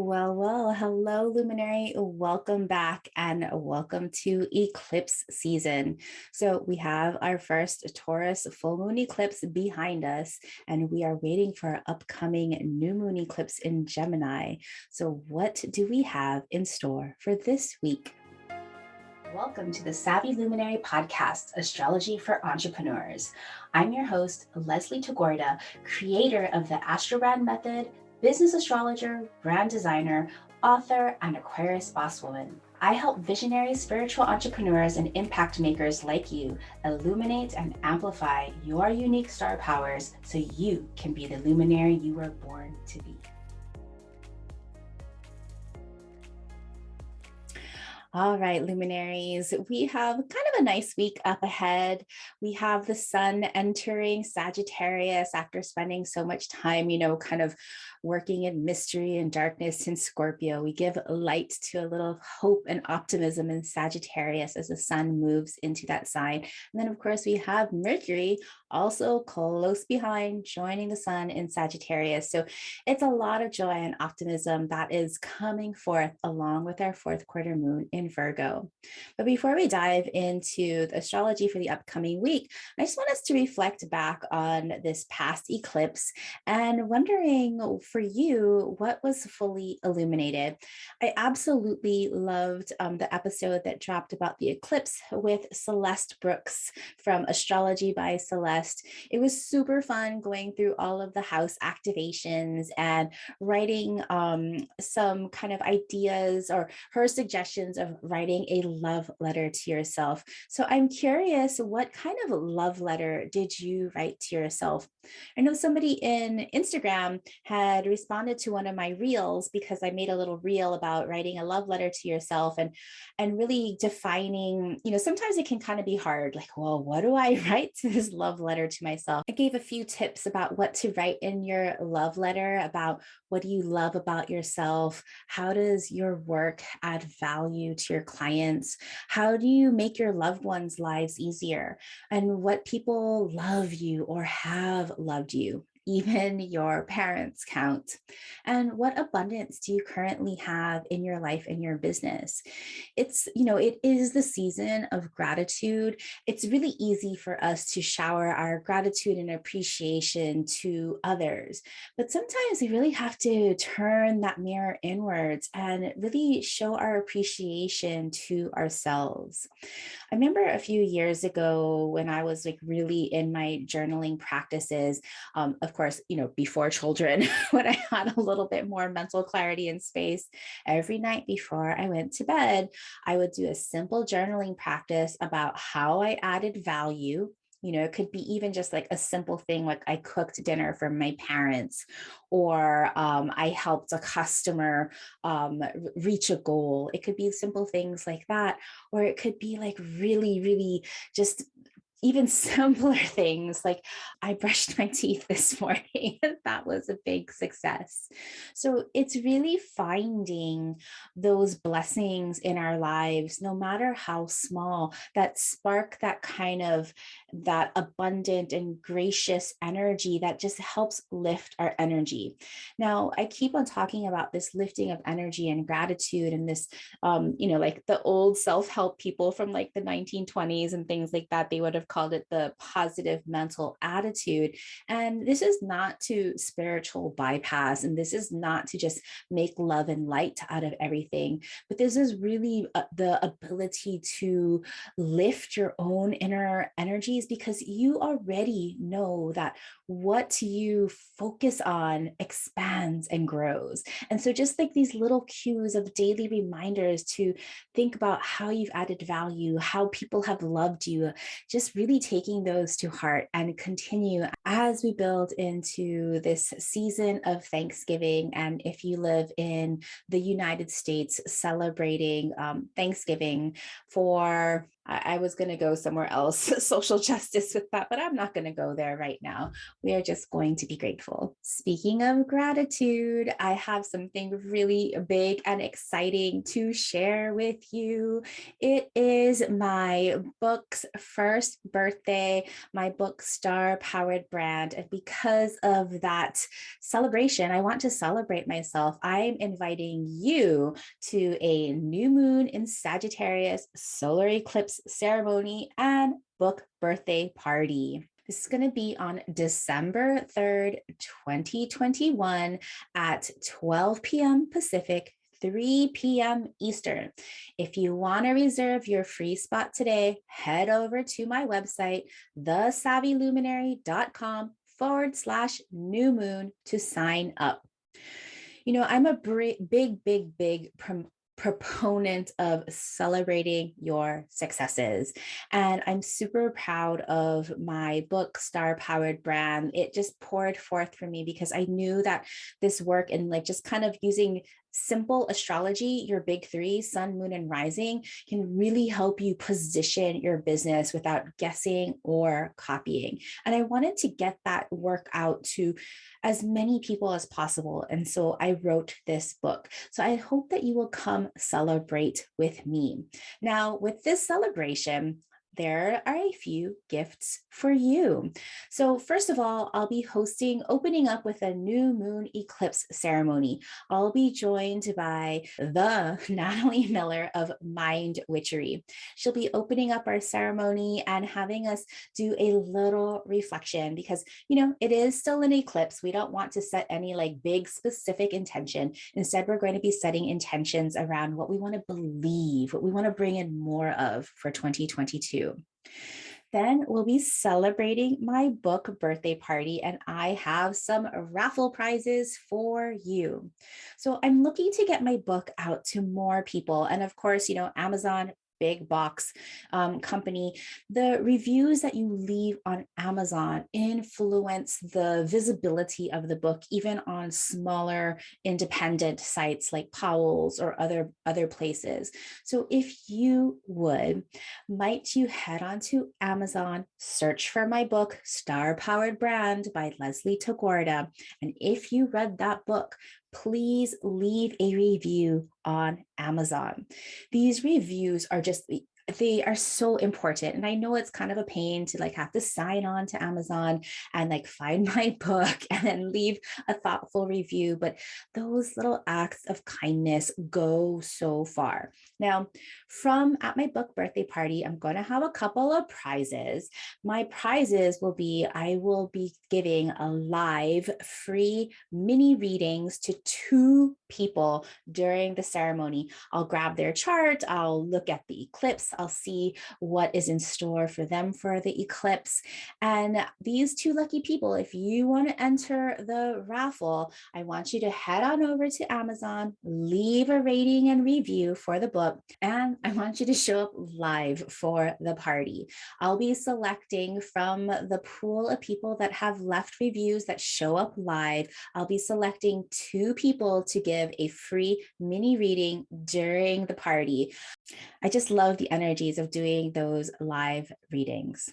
Hello, Luminary. Welcome back and welcome to eclipse season. So, we have our first Taurus full moon eclipse behind us, and we are waiting for our upcoming new moon eclipse in Gemini. So, what do we have in store for this week? Welcome to the Savvy Luminary podcast, Astrology for Entrepreneurs. I'm your host, Leslie Tagorda, creator of the Astrobrand Method, business astrologer, brand designer, author, and Aquarius boss woman. I help visionary spiritual entrepreneurs and impact makers like you illuminate and amplify your unique star powers so you can be the luminary you were born to be. All right, luminaries, we have kind of a nice week up ahead. We have the sun entering Sagittarius after spending so much time, kind of working in mystery and darkness in Scorpio. We give light to a little hope and optimism in Sagittarius as the sun moves into that sign. And then, of course, we have Mercury also close behind, joining the sun in Sagittarius. So it's a lot of joy and optimism that is coming forth along with our fourth quarter moon in Virgo. But before we dive into the astrology for the upcoming week, I just want us to reflect back on this past eclipse and wondering for you, what was fully illuminated? I absolutely loved the episode that dropped about the eclipse with Celeste Brooks from Astrology by Celeste. It was super fun going through all of the house activations and writing some kind of ideas or her suggestions of writing a love letter to yourself. So I'm curious, what kind of love letter did you write to yourself? I know somebody in Instagram had responded to one of my reels because I made a little reel about writing a love letter to yourself and really defining, sometimes it can kind of be hard, like, well, what do I write to this love letter to myself? I gave a few tips about what to write in your love letter, about what do you love about yourself? How does your work add value to your clients? How do you make your loved ones' lives easier? And what people love you or have loved you? Even your parents count. And what abundance do you currently have in your life and your business? It is the season of gratitude. It's really easy for us to shower our gratitude and appreciation to others. But sometimes we really have to turn that mirror inwards and really show our appreciation to ourselves. I remember a few years ago when I was like really in my journaling practices, of course, before children, when I had a little bit more mental clarity and space, every night before I went to bed, I would do a simple journaling practice about how I added value. It could be even just like a simple thing like I cooked dinner for my parents, or I helped a customer reach a goal. It could be simple things like that, or it could be like really, really just even simpler things like I brushed my teeth this morning and that was a big success. So it's really finding those blessings in our lives, no matter how small, that spark that kind of that abundant and gracious energy that just helps lift our energy. Now, I keep on talking about this lifting of energy and gratitude and this, like the old self-help people from like the 1920s and things like that, they would have called it the positive mental attitude. And this is not to spiritual bypass, and this is not to just make love and light out of everything, but this is really the ability to lift your own inner energies, because you already know that what you focus on expands and grows. And so just like these little cues of daily reminders to think about how you've added value, how people have loved you, just really taking those to heart and continue as we build into this season of Thanksgiving. And if you live in the United States, celebrating Thanksgiving for I was going to go somewhere else, social justice with that, but I'm not going to go there right now. We are just going to be grateful. Speaking of gratitude, I have something really big and exciting to share with you. It is my book's first birthday, my book Star Powered brand. And because of that celebration, I want to celebrate myself. I'm inviting you to a new moon in Sagittarius solar eclipse ceremony and book birthday party. This is going to be on December 3rd, 2021 at 12 p.m. Pacific, 3 p.m. Eastern. If you want to reserve your free spot today, head over to my website, thesavvyluminary.com/new moon to sign up. You know, I'm a big proponent of celebrating your successes. And I'm super proud of my book, Star Powered Brand. It just poured forth for me because I knew that this work and like just kind of using simple astrology, your big three, sun, moon, and rising, can really help you position your business without guessing or copying. And I wanted to get that work out to as many people as possible. And so I wrote this book. So I hope that you will come celebrate with me. Now, with this celebration, there are a few gifts for you. So first of all, I'll be opening up with a new moon eclipse ceremony. I'll be joined by the Natalie Miller of Mind Witchery. She'll be opening up our ceremony and having us do a little reflection because, you know, it is still an eclipse. We don't want to set any like big specific intention. Instead, we're going to be setting intentions around what we want to believe, what we want to bring in more of for 2022. Then we'll be celebrating my book birthday party, and I have some raffle prizes for you. So I'm looking to get my book out to more people. And of course, you know, Amazon, big box company, the reviews that you leave on Amazon influence the visibility of the book, even on smaller independent sites like Powell's or other places. So if you would, might you head on to Amazon, search for my book, Star Powered Brand by Leslie Tagorda. And if you read that book, please leave a review on Amazon. These reviews are they are so important. And I know it's kind of a pain to like have to sign on to Amazon and like find my book and then leave a thoughtful review. But those little acts of kindness go so far. Now, at my book birthday party, I'm going to have a couple of prizes. My prizes will be, I will be giving a live free mini readings to 2 people during the ceremony. I'll grab their chart. I'll look at the eclipse. I'll see what is in store for them for the eclipse. And these 2 lucky people, if you want to enter the raffle, I want you to head on over to Amazon, leave a rating and review for the book, and I want you to show up live for the party. I'll be selecting from the pool of people that have left reviews that show up live. I'll be selecting 2 people to give a free mini reading during the party. I just love the energies of doing those live readings.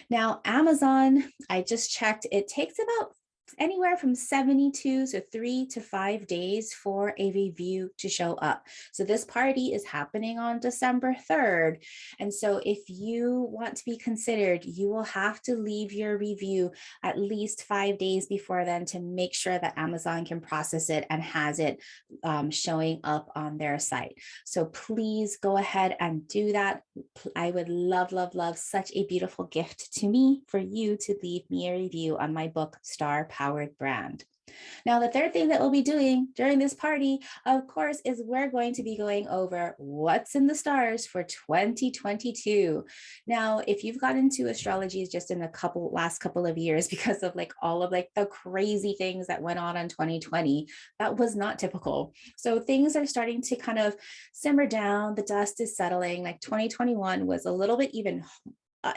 Now, Amazon, I just checked, it takes about anywhere from 72, so 3 to 5 days for a review to show up. So this party is happening on December 3rd. And so if you want to be considered, you will have to leave your review at least 5 days before then to make sure that Amazon can process it and has it showing up on their site. So please go ahead and do that. I would love, love, love, such a beautiful gift to me for you to leave me a review on my book, Star Powered Brand. Now, the third thing that we'll be doing during this party, of course, is we're going to be going over what's in the stars for 2022. Now, if you've got into astrology just in the last couple of years because of like all of like the crazy things that went on in 2020, that was not typical. So things are starting to kind of simmer down. The dust is settling. Like 2021 was a little bit even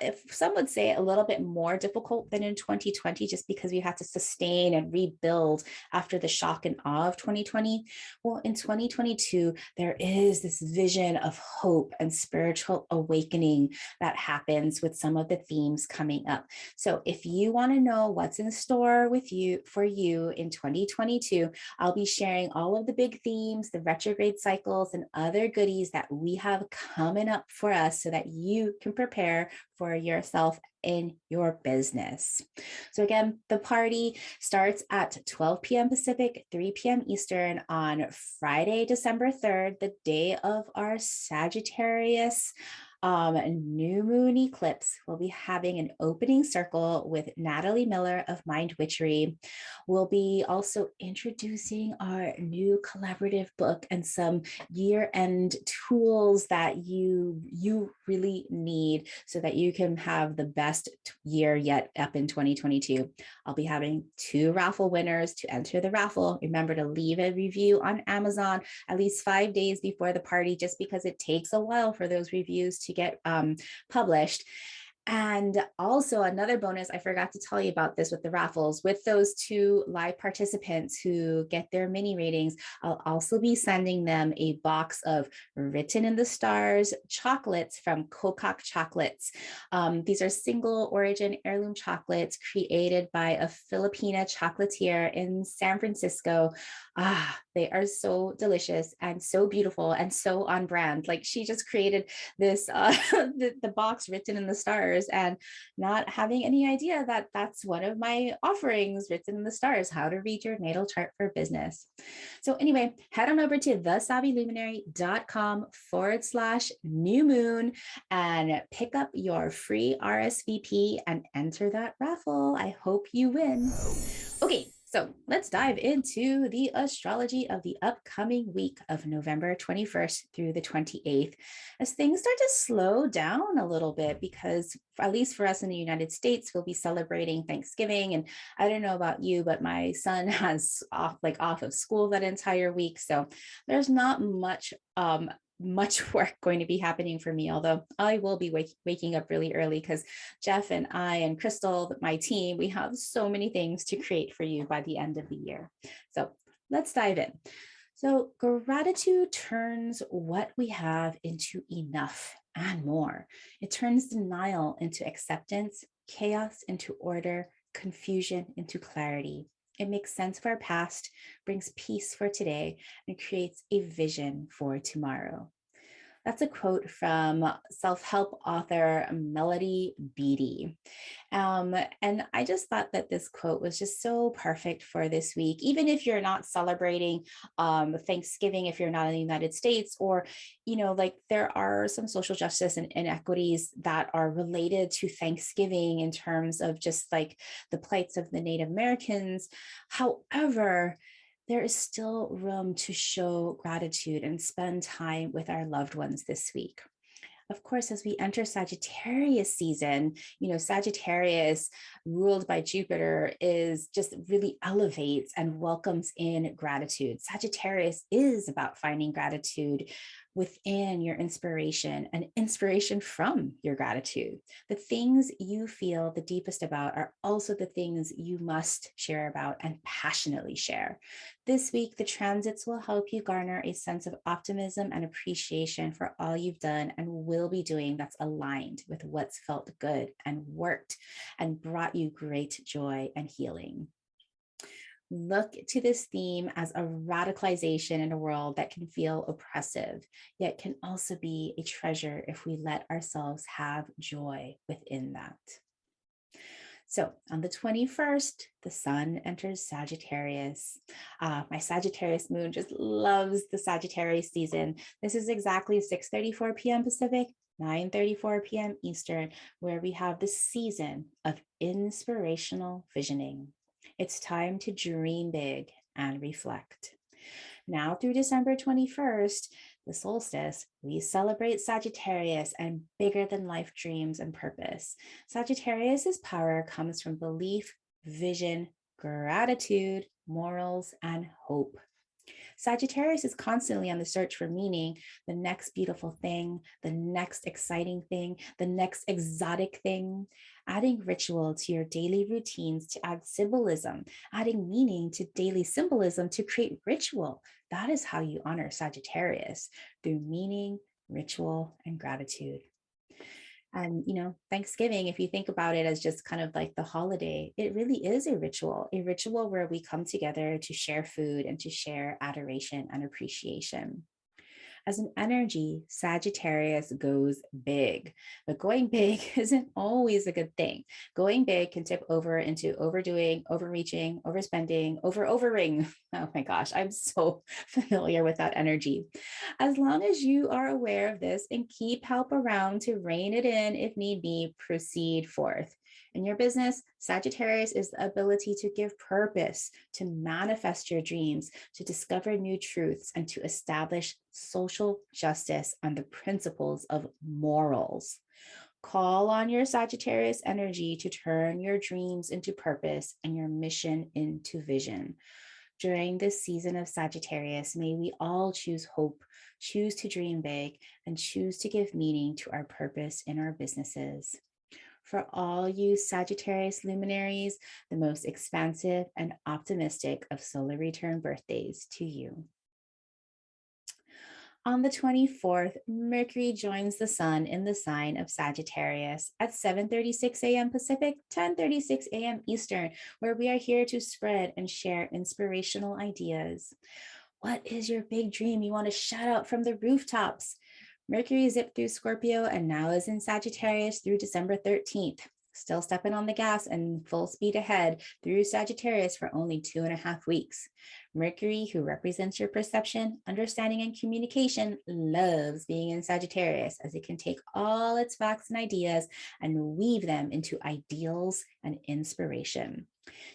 if some would say a little bit more difficult than in 2020, just because we had to sustain and rebuild after the shock and awe of 2020. Well, in 2022, there is this vision of hope and spiritual awakening that happens with some of the themes coming up. So if you want to know what's in store for you in 2022, I'll be sharing all of the big themes, the retrograde cycles, and other goodies that we have coming up for us so that you can prepare for yourself in your business. So again, the party starts at 12 p.m. Pacific, 3 p.m. Eastern on Friday, December 3rd, the day of our Sagittarius new moon eclipse. We'll be having an opening circle with Natalie Miller of Mind Witchery. We'll be also introducing our new collaborative book and some year-end tools that you really need so that you can have the best year yet up in 2022. I'll be having 2 raffle winners to enter the raffle. Remember to leave a review on Amazon at least 5 days before the party, just because it takes a while for those reviews to get published. And also another bonus, I forgot to tell you about this with the raffles, with those 2 live participants who get their mini readings, I'll also be sending them a box of Written in the Stars chocolates from Kokak Chocolates. These are single origin heirloom chocolates created by a Filipina chocolatier in San Francisco. They are so delicious and so beautiful and so on brand. Like, she just created this, the box Written in the Stars, and not having any idea that that's one of my offerings, Written in the Stars, how to read your natal chart for business. So anyway, head on over to thesavvyluminary.com/new moon and pick up your free RSVP and enter that raffle. I hope you win. Okay, so let's dive into the astrology of the upcoming week of November 21st through the 28th, as things start to slow down a little bit, because at least for us in the United States, we'll be celebrating Thanksgiving. And I don't know about you, but my son has off of school that entire week. So there's not much work going to be happening for me, although I will be waking up really early, because Jeff and I and Crystal, my team, we have so many things to create for you by the end of the year. So let's dive in. So gratitude turns what we have into enough and more. It turns denial into acceptance, chaos into order, confusion into clarity. It makes sense of our past, brings peace for today, and creates a vision for tomorrow. That's a quote from self-help author Melody Beattie. And I just thought that this quote was just so perfect for this week, even if you're not celebrating Thanksgiving, if you're not in the United States, or, like, there are some social justice and inequities that are related to Thanksgiving in terms of just like the plights of the Native Americans. However, there is still room to show gratitude and spend time with our loved ones this week. Of course, as we enter Sagittarius season, Sagittarius, ruled by Jupiter, is just really elevates and welcomes in gratitude. Sagittarius is about finding gratitude within your inspiration and inspiration from your gratitude. The things you feel the deepest about are also the things you must share about and passionately share. This week, the transits will help you garner a sense of optimism and appreciation for all you've done and will be doing that's aligned with what's felt good and worked and brought you great joy and healing. Look to this theme as a radicalization in a world that can feel oppressive, yet can also be a treasure if we let ourselves have joy within that. So on the 21st, the sun enters Sagittarius. My Sagittarius moon just loves the Sagittarius season. This is exactly 6:34 p.m. Pacific, 9:34 p.m. Eastern, where we have the season of inspirational visioning. It's time to dream big and reflect. Now through December 21st, the solstice, we celebrate Sagittarius and bigger than life dreams and purpose. Sagittarius's power comes from belief, vision, gratitude, morals, and hope. Sagittarius is constantly on the search for meaning, the next beautiful thing, the next exciting thing, the next exotic thing. Adding ritual to your daily routines to add symbolism, adding meaning to daily symbolism to create ritual. That is how you honor Sagittarius, through meaning, ritual, and gratitude. And, Thanksgiving, if you think about it as just kind of like the holiday, it really is a ritual where we come together to share food and to share adoration and appreciation. As an energy, Sagittarius goes big, but going big isn't always a good thing. Going big can tip over into overdoing, overreaching, overspending, overing. Oh my gosh, I'm so familiar with that energy. As long as you are aware of this and keep help around to rein it in if need be, proceed forth. In your business, Sagittarius is the ability to give purpose, to manifest your dreams, to discover new truths, and to establish social justice on the principles of morals. Call on your Sagittarius energy to turn your dreams into purpose and your mission into vision. During this season of Sagittarius, may we all choose hope, choose to dream big, and choose to give meaning to our purpose in our businesses. For all you Sagittarius luminaries, the most expansive and optimistic of solar return birthdays to you. On the 24th, Mercury joins the sun in the sign of Sagittarius at 7:36 a.m. Pacific, 10:36 a.m. Eastern, where we are here to spread and share inspirational ideas. What is your big dream you want to shout out from the rooftops? Mercury zipped through Scorpio and now is in Sagittarius through December 13th. Still stepping on the gas and full speed ahead through Sagittarius for only 2.5 weeks. Mercury, who represents your perception, understanding, and communication, loves being in Sagittarius as it can take all its facts and ideas and weave them into ideals and inspiration.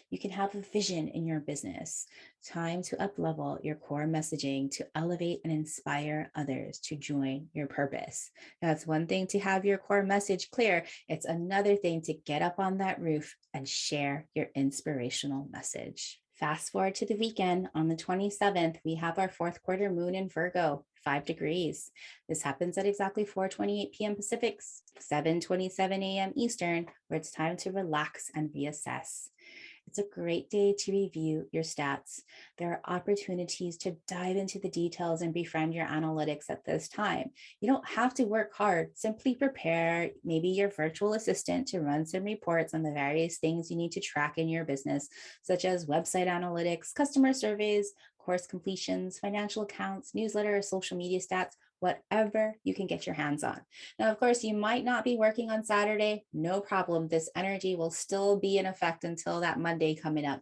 You can have a vision in your business. Time to up-level your core messaging to elevate and inspire others to join your purpose. Now, it's one thing to have your core message clear. It's another thing to get up on that roof and share your inspirational message. Fast forward to the weekend. On the 27th, we have our fourth quarter moon in Virgo, 5 degrees. This happens at exactly 4:28 p.m. Pacific, 7:27 a.m. Eastern, where it's time to relax and reassess. It's a great day to review your stats. There are opportunities to dive into the details and befriend your analytics at this time. You don't have to work hard. Simply prepare maybe your virtual assistant to run some reports on the various things you need to track in your business, such as website analytics, customer surveys, course completions, financial accounts, newsletter, social media stats, whatever you can get your hands on. Now, of course, you might not be working on Saturday. No problem. This energy will still be in effect until that Monday coming up,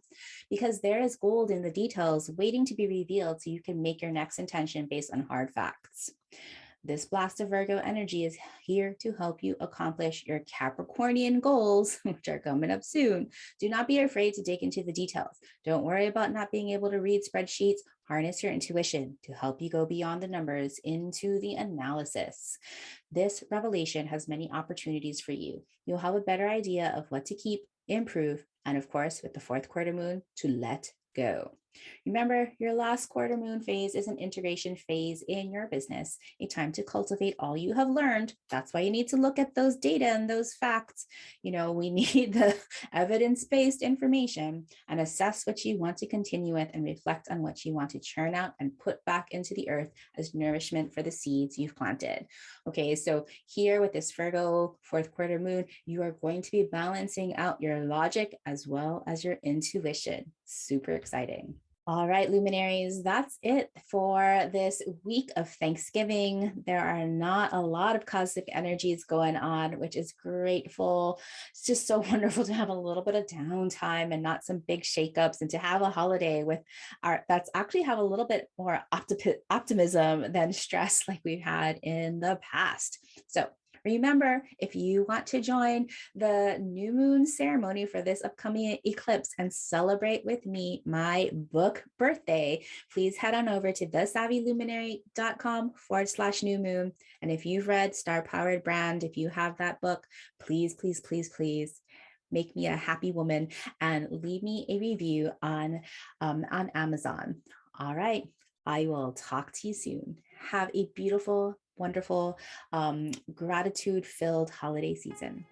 because there is gold in the details waiting to be revealed so you can make your next intention based on hard facts. This blast of Virgo energy is here to help you accomplish your Capricornian goals, which are coming up soon. Do not be afraid to dig into the details. Don't worry about not being able to read spreadsheets. Harness your intuition to help you go beyond the numbers into the analysis. This revelation has many opportunities for you. You'll have a better idea of what to keep, improve, and of course, with the fourth quarter moon, to let go. Remember, your last quarter moon phase is an integration phase in your business, a time to cultivate all you have learned. That's why you need to look at those data and those facts. We need the evidence-based information and assess what you want to continue with and reflect on what you want to churn out and put back into the earth as nourishment for the seeds you've planted. Okay, so here with this Virgo fourth quarter moon, you are going to be balancing out your logic as well as your intuition. Super exciting. All right, luminaries, that's it for this week of Thanksgiving. There are not a lot of cosmic energies going on, which is grateful. It's just so wonderful to have a little bit of downtime and not some big shakeups, and to have a holiday with that's actually have a little bit more optimism than stress like we've had in the past. So remember, if you want to join the new moon ceremony for this upcoming eclipse and celebrate with me my book birthday, please head on over to thesavvyluminary.com/new moon. And if you've read Star Powered Brand, if you have that book, please, please, please, please make me a happy woman and leave me a review on Amazon. All right. I will talk to you soon. Have a beautiful, wonderful, gratitude-filled holiday season.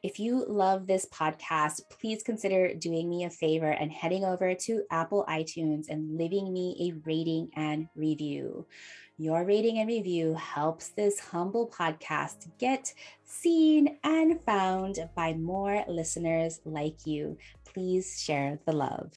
If you love this podcast, please consider doing me a favor and heading over to Apple iTunes and leaving me a rating and review. Your rating and review helps this humble podcast get seen and found by more listeners like you. Please share the love.